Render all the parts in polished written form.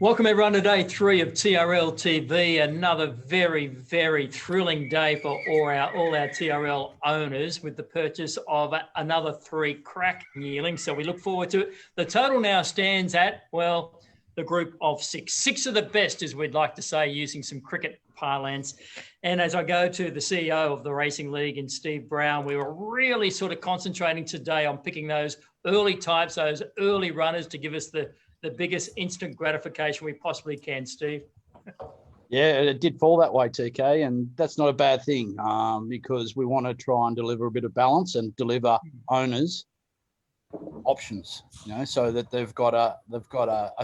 Welcome everyone to day 3 of TRL TV. Another very, very thrilling day for all our TRL owners with the purchase of another 3 cracking yearlings. So we look forward to it. The total now stands at, well, the group of 6. 6 of the best, as we'd like to say, using some cricket parlance. And as I go to the CEO of the Racing League and Steve Brown, we were really sort of concentrating today on picking those early types, those early runners to give us the biggest instant gratification we possibly can, Steve. Yeah, it did fall that way, TK, and that's not a bad thing because we want to try and deliver a bit of balance and deliver owners options, so that they've got a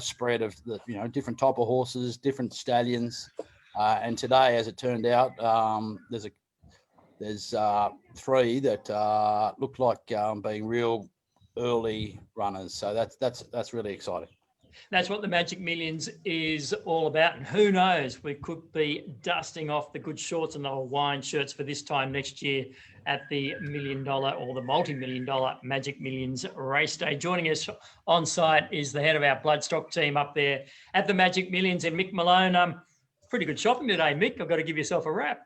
spread of the different type of horses, different stallions, and today, as it turned out, there's 3 that look like being real early runners. So that's really exciting. That's what the Magic Millions is all about. And who knows, we could be dusting off the good shorts and the Hawaiian shirts for this time next year at the $1 million or the multi-million-dollar Magic Millions race day. Joining us on site is the head of our bloodstock team up there at the Magic Millions, and Mick Malone. Pretty good shopping today, Mick. I've got to give yourself a wrap.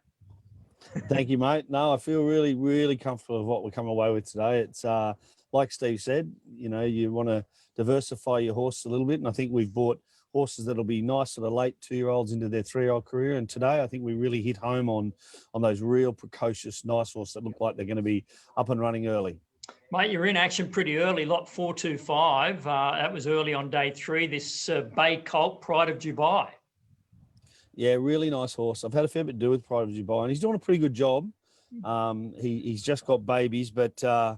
Thank you, mate. No, I feel really, really comfortable with what we come away with today. It's like Steve said, you want to diversify your horse a little bit. And I think we've bought horses that'll be nice sort of late 2-year-olds into their 3-year-old career. And today I think we really hit home on those real precocious, nice horses that look like they're going to be up and running early. Mate, you're in action pretty early, lot 425. That was early on day 3, this Bay Colt, Pride of Dubai. Yeah, really nice horse. I've had a fair bit to do with Pride of Dubai, and he's doing a pretty good job. He's just got babies, but I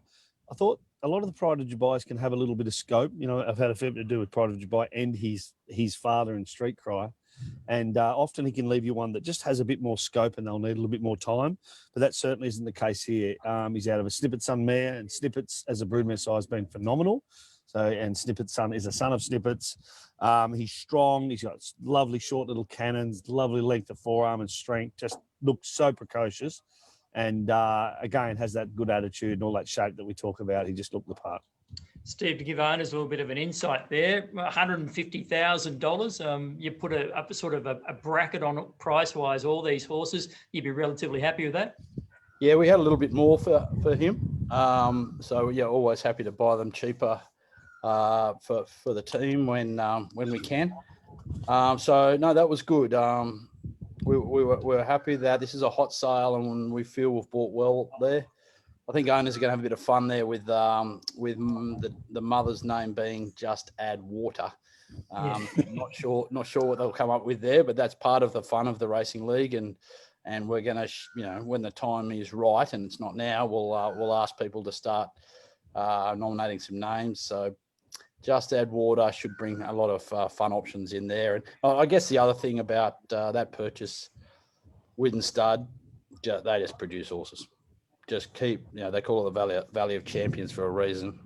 thought a lot of the Pride of Dubais can have a little bit of scope. I've had a fair bit to do with Pride of Dubai and his father in Street Cry. And often he can leave you one that just has a bit more scope and they'll need a little bit more time. But that certainly isn't the case here. He's out of a Snippet Son mare, and Snippet's as a broodmare sire has been phenomenal. And Snippet's son is a son of Snippet's. He's strong. He's got lovely short little cannons, lovely length of forearm and strength, just looks so precocious. And again, has that good attitude and all that shape that we talk about. He just looked the part. Steve, to give owners a little bit of an insight there, $150,000. You put a sort of a bracket on it price-wise, all these horses. You'd be relatively happy with that? Yeah, we had a little bit more for him. So yeah, always happy to buy them cheaper for the team when we can. So no, that was good. We were happy that this is a hot sale, and we feel we've bought well there. I think owners are going to have a bit of fun there with the mother's name being Just Add Water. Not sure what they'll come up with there, but that's part of the fun of the Racing League, and we're going to when the time is right, and it's not now, we'll ask people to start nominating some names. So Just Add Water should bring a lot of fun options in there. And I guess the other thing about that purchase, Widden Stud, they just produce horses. Just keep, they call it the Valley of Champions for a reason.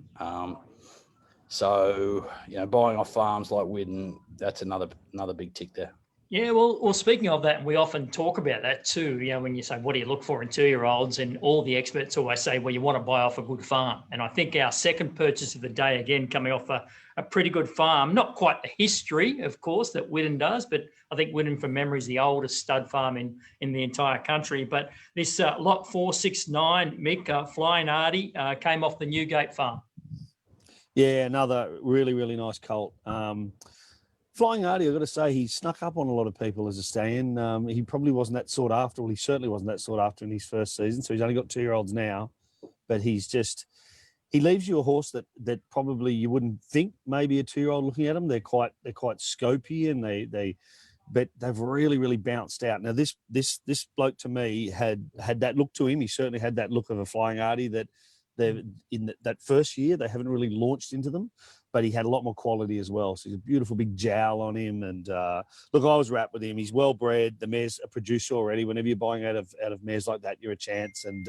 So, buying off farms like Widden, that's another big tick there. Yeah, well, speaking of that, we often talk about that too. When you say, what do you look for in 2-year-olds? And all the experts always say, well, you want to buy off a good farm. And I think our second purchase of the day, again, coming off a pretty good farm, not quite the history, of course, that Widden does, but I think Widden, from memory, is the oldest stud farm in the entire country. But this lot 469, Mick, Flying Artie, came off the Newgate farm. Yeah, another really, really nice colt. Flying Artie, I've got to say, he snuck up on a lot of people as a stallion. He probably wasn't that sought after. Well, he certainly wasn't that sought after in his first season. So he's only got 2-year-olds now, but he leaves you a horse that probably you wouldn't think maybe a 2-year-old looking at him. They're quite scopy, and but they've really, really bounced out. Now this bloke to me had that look to him. He certainly had that look of a Flying Artie that in that first year they haven't really launched into them, but he had a lot more quality as well. So he's a beautiful big jowl on him. And look, I was wrapped with him. He's well bred. The mare's a producer already. Whenever you're buying out of mares like that, you're a chance. And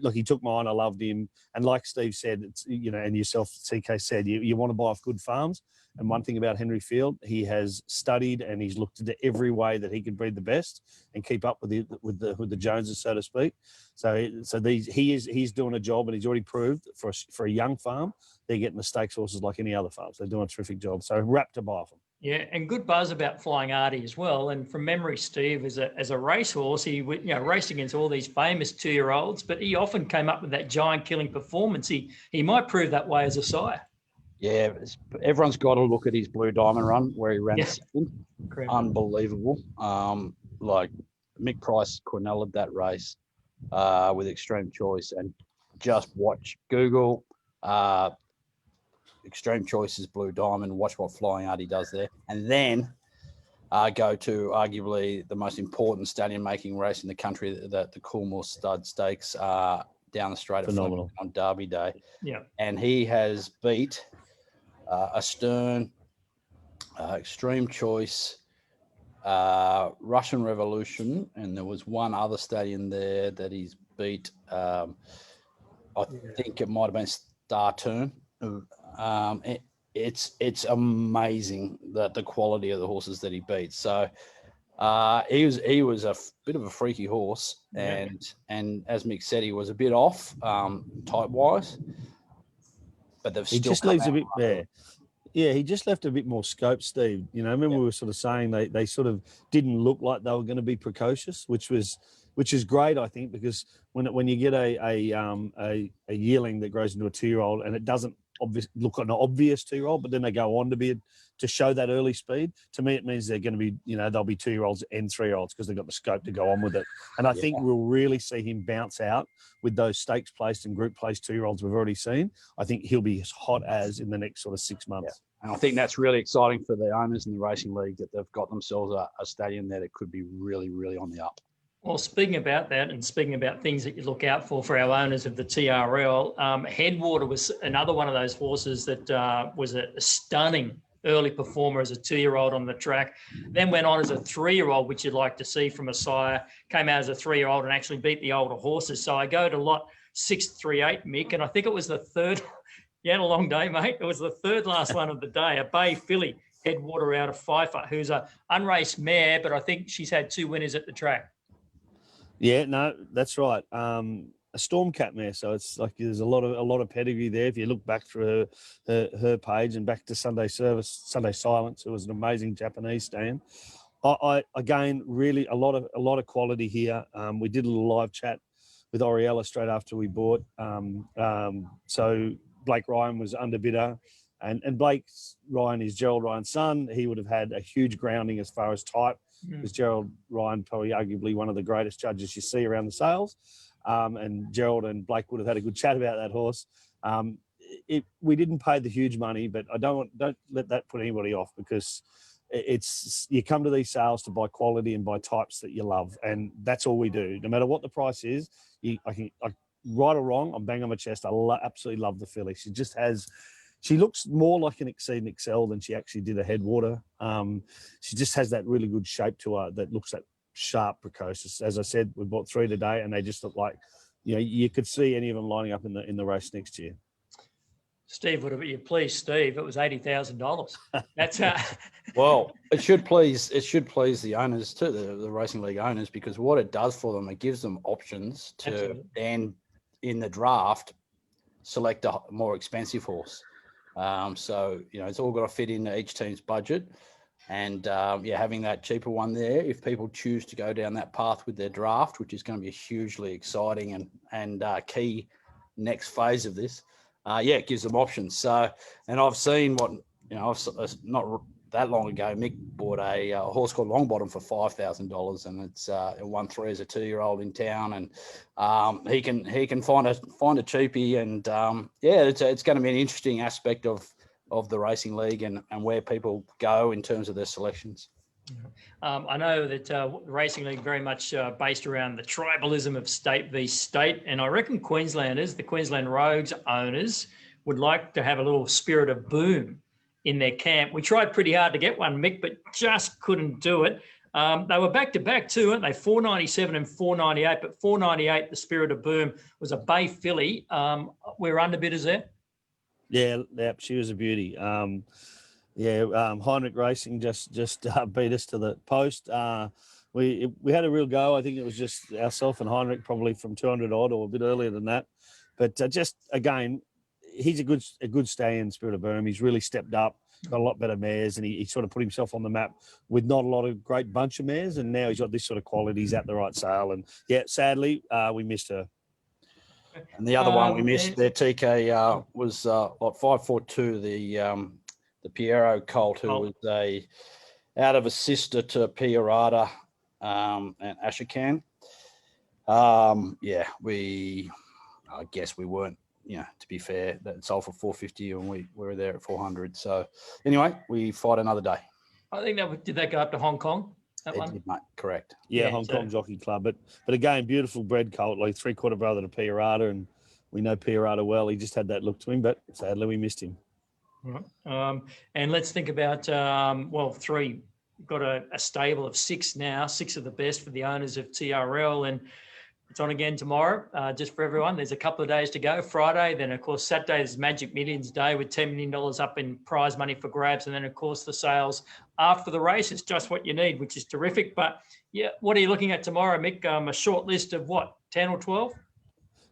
look, he took mine. I loved him. And like Steve said, it's, and yourself, CK said, you want to buy off good farms. And one thing about Henry Field, he has studied and he's looked into every way that he can breed the best and keep up with the Joneses, so to speak. So he's doing a job, and he's already proved for a young farm, they're getting the stakes horses like any other farms. They're doing a terrific job. So wrapped to buy off them. Yeah, and good buzz about Flying Artie as well. And from memory, Steve, as a racehorse, he raced against all these famous 2-year-olds, but he often came up with that giant killing performance. He might prove that way as a sire. Yeah, everyone's got to look at his Blue Diamond run where he ran second. Correct. Unbelievable. Like Mick Price Cornelled that race with Extreme Choice, and just watch Google Extreme Choice's Blue Diamond, watch what Flying Artie does there, and then go to arguably the most important stallion-making race in the country, the Coolmore Stud Stakes down the straight Phenomenal. on Derby Day. Yeah. And he has beat Astern, Extreme Choice, Russian Revolution, and there was one other stallion there that he's beat. I think it might have been Star Turn. It's amazing that the quality of the horses that he beat. So he was a bit of a freaky horse, and as Mick said, he was a bit off type wise, but they've still. He just leaves a bit there. Yeah, he just left a bit more scope, Steve. You know, remember we were sort of saying they sort of didn't look like they were going to be precocious, which is great, I think, because when you get a yearling that grows into a 2-year-old and it doesn't look an obvious 2-year-old, but then they go on to show that early speed. To me, it means they're going to be, they'll be 2-year-olds and 3-year-olds because they've got the scope to go on with it. And I think we'll really see him bounce out with those stakes placed and group placed 2-year-olds we've already seen. I think he'll be as hot as in the next sort of 6 months. Yeah. And I think that's really exciting for the owners in the racing league, that they've got themselves a stallion there that could be really, really on the up. Well, speaking about that and speaking about things that you look out for our owners of the TRL, Headwater was another one of those horses that was a stunning early performer as a 2-year-old on the track, then went on as a 3-year-old, which you'd like to see from a sire, came out as a 3-year-old and actually beat the older horses. So I go to lot 638, Mick, and I think it was the third. You had a long day, mate. It was the third last one of the day, a Bay filly, Headwater out of Pfeiffer, who's a unraced mare, but I think she's had 2 winners at the track. Yeah, no, that's right. A Stormcat mare, so it's like there's a lot of pedigree there. If you look back through her page and back to Sunday Silence, it was an amazing Japanese stand. I again really a lot of quality here. We did a little live chat with Oriella straight after we bought. So Blake Ryan was underbidder, and Blake Ryan is Gerald Ryan's son. He would have had a huge grounding as far as type. Because Gerald Ryan, probably arguably one of the greatest judges you see around the sales. And Gerald and Blake would have had a good chat about that horse. We didn't pay the huge money, but don't let that put anybody off, because it's you come to these sales to buy quality and buy types that you love, and that's all we do. No matter what the price is, right or wrong, I'm banging on my chest. I absolutely love the filly. She looks more like an Exceed and Excel than she actually did a Headwater. She just has that really good shape to her that looks at sharp, precocious. As I said, we bought 3 today, and they just look like, you could see any of them lining up in the race next year. Steve, would you please, Steve? It was $80,000. That's well, it should please the owners too, the racing league owners, because what it does for them, it gives them options to then in the draft select a more expensive horse. So, it's all got to fit into each team's budget, and having that cheaper one there, if people choose to go down that path with their draft, which is going to be a hugely exciting and key next phase of this, it gives them options. So, and I've seen what, not that long ago, Mick bought a horse called Longbottom for $5,000, and it won 3 as a 2-year-old in town, and he can find a cheapie, and it's going to be an interesting aspect of the racing league and where people go in terms of their selections. I know that the racing league very much based around the tribalism of state v state, and I reckon Queenslanders, the Queensland Rogues owners, would like to have a little spirit of boom in their camp. We tried pretty hard to get one, Mick, but just couldn't do it. They were back-to-back too, weren't they? 497 and 498, but 498, the Spirit of Boom, was a Bay filly. We're underbidders there. Yeah, she was a beauty. Heinrich Racing just beat us to the post. We had a real go. I think it was just ourselves and Heinrich probably from 200 odd or a bit earlier than that. But just again, he's a good stallion, Spirit of Boom. He's really stepped up. got a lot better mares, and he sort of put himself on the map with not a lot of great bunch of mares, and now he's got this sort of quality. He's at the right sale, and yeah, sadly, we missed her. And the other one we missed there, TK, was lot 542, the Piero colt, who was out of a sister to Piorata and Ashakan. Yeah, I guess we weren't, to be fair, that sold for 450 and we were there at 400. So anyway, we fight another day. I think did that go up to Hong Kong? That one? Did, mate, correct. Yeah, Hong Kong Jockey Club. But again, beautiful bred colt, like 3/4 brother to Piorata, and we know Piorata well. He just had that look to him, but sadly we missed him. All right. And let's think about, three. We've got a stable of 6 now, 6 of the best for the owners of TRL, and it's on again tomorrow, just for everyone. There's a couple of days to go. Friday, then, of course, Saturday is Magic Millions Day with $10 million up in prize money for grabs. And then, of course, the sales after the race. It's just what you need, which is terrific. But, yeah, what are you looking at tomorrow, Mick? A short list of what, 10 or 12?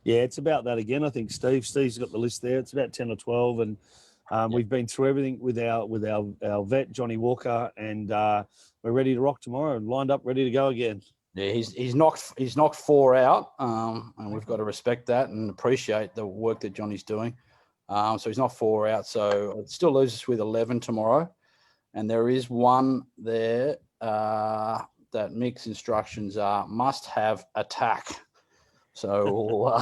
Yeah, it's about that again, I think, Steve. Steve's got the list there. It's about 10 or 12. And we've been through everything with our vet, Johnny Walker, and we're ready to rock tomorrow and lined up, ready to go again. Yeah, he's knocked 4 out, and we've got to respect that and appreciate the work that Johnny's doing. So he's not 4 out, so it still leaves us with 11 tomorrow. And there is one there that Mick's instructions are must have attack. So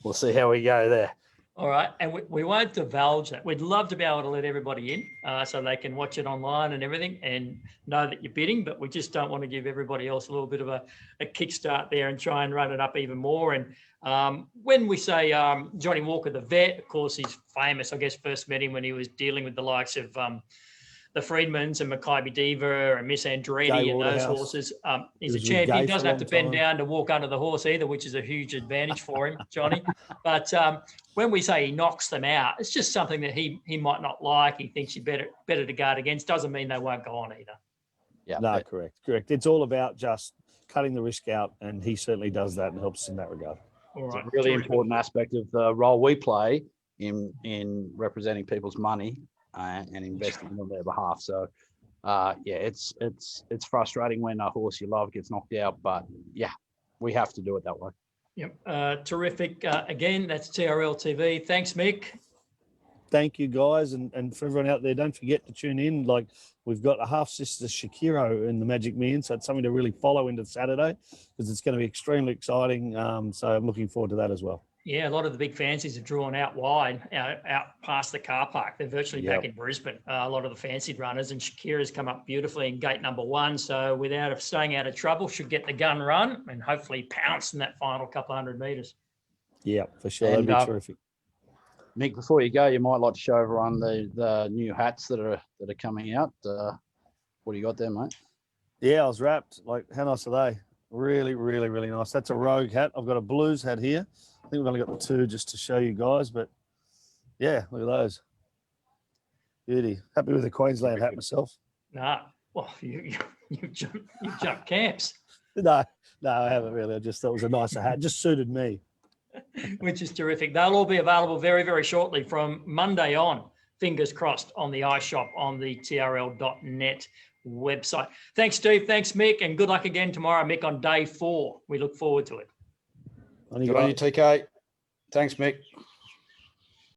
we'll see how we go there. All right, and we won't divulge that. We'd love to be able to let everybody in so they can watch it online and everything and know that you're bidding, but we just don't want to give everybody else a little bit of a kickstart there and try and run it up even more. And when we say Johnny Walker, the vet, of course, he's famous. I guess first met him when he was dealing with the likes of the Freedmans and Makybe Diva and Miss Andretti and those horses. He's a champion. He doesn't have to bend down to walk under the horse either, which is a huge advantage for him, Johnny. But when we say he knocks them out, it's just something that he might not like. He thinks you better to guard against. Doesn't mean they won't go on either. Yeah. No, correct. It's all about just cutting the risk out, and he certainly does that and helps us in that regard. All right. It's a really important aspect of the role we play in representing people's money and investing on their behalf. So, it's frustrating when a horse you love gets knocked out, but yeah, we have to do it that way. Yep. Terrific. Again, that's TRL TV. Thanks, Mick. Thank you, guys, and for everyone out there, don't forget to tune in. Like, we've got a half sister Shakiro in the Magic Million, so it's something to really follow into Saturday because it's going to be extremely exciting. So I'm looking forward to that as well. Yeah, a lot of the big fancies are drawn out wide, out past the car park. They're virtually back in Brisbane. A lot of the fancied runners, and Shakira's come up beautifully in gate number 1. So without staying out of trouble, should get the gun run and hopefully pounce in that final couple 100 metres. Yeah, for sure. That'd be terrific. Mick, before you go, you might like to show everyone the new hats that are coming out. What do you got there, mate? Yeah, I was wrapped. Like, how nice are they? Really, really, really nice. That's a Rogue hat. I've got a Blues hat here. I think we've only got the 2 just to show you guys, but yeah, look at those. Beauty. Happy with the Queensland hat myself. Nah, well, you jumped camps. No, I haven't really. I just thought it was a nicer hat. It just suited me. Which is terrific. They'll all be available very, very shortly from Monday on, fingers crossed, on the iShop on the TRL.net website. Thanks, Steve. Thanks, Mick. And good luck again tomorrow, Mick, on day 4. We look forward to it. Good on you, TK. Thanks, Mick.